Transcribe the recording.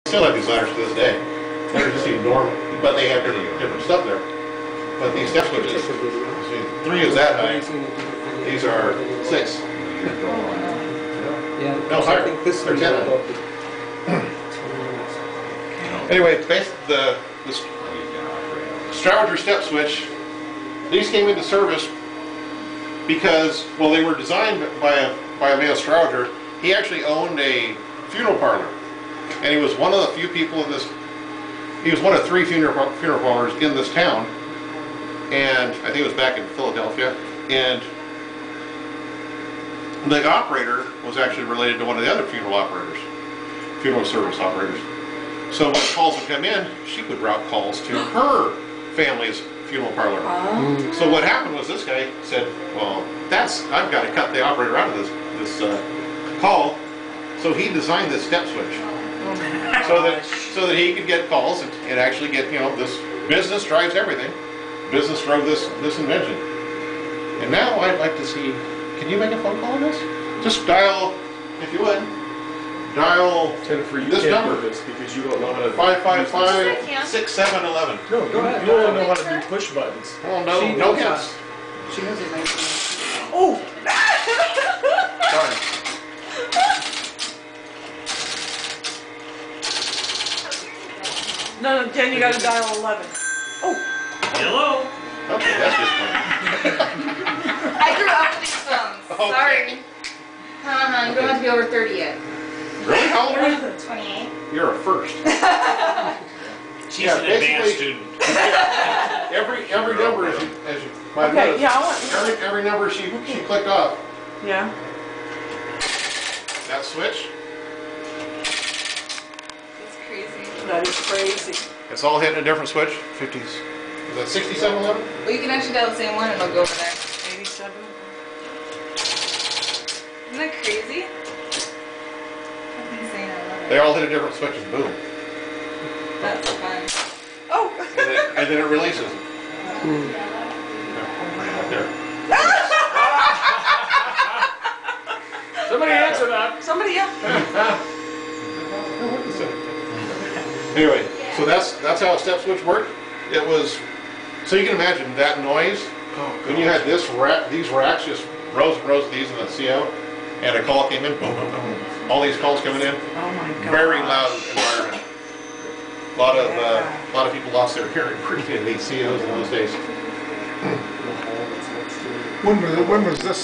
Still have these ladders to this day. They're just enormous, but they have different stuff there. But these step switches, see, 3 is that high. These are 6. Yeah. No, higher. They're 10. Anyway, the Strowger step switch, these came into service because, well, they were designed by a man, Strowger. He actually owned a funeral parlor, and he was one of the few people in this. He was one of 3 funeral parlors in this town, and I think it was back in Philadelphia. And the operator was actually related to one of the other funeral service operators. So when calls would come in, she would route calls to her family's funeral parlor. Oh. So what happened was this guy said, well, I've got to cut the operator out of this call. So he designed this step switch. Oh, so that he could get calls and actually get, this business drives everything. Business drove this invention. And now I'd like to see, can you make a phone call on this? Just dial, if you would, dial Jennifer, you this can't number. do this because you don't know how to 555-6711. No, go ahead. You don't know how to do push buttons. Oh, no hints. She knows it might be. Oh! Sorry. No, Jen, you gotta dial 11. Oh! Hello? Okay, that's just funny. I grew up with these phones. Okay. Sorry. You don't have to be over 30 yet. Really? How old are you? 28. You're a first. She's an advanced student. Every number as you might Okay, notice, yeah, I want. every number she clicked off. Yeah. That switch. It's crazy. That is crazy. It's all hitting a different switch. 50s. Is that 6711? Well, you can actually dial the same one and it'll go over there. 87. Isn't that crazy? That's insane. I love it. They all hit a different switch and boom. That's fun. Oh! And then it releases. Yeah, right there. Somebody answer that. Somebody else. Anyway, so that's how a step switch worked. It was, so you can imagine that noise when you had these racks, just rows and rows of these in the CO, and a call came in, boom, boom, boom, all these calls coming in. Oh my God. Very loud environment. A lot of people lost their hearing pretty in these COs in those days. When was this?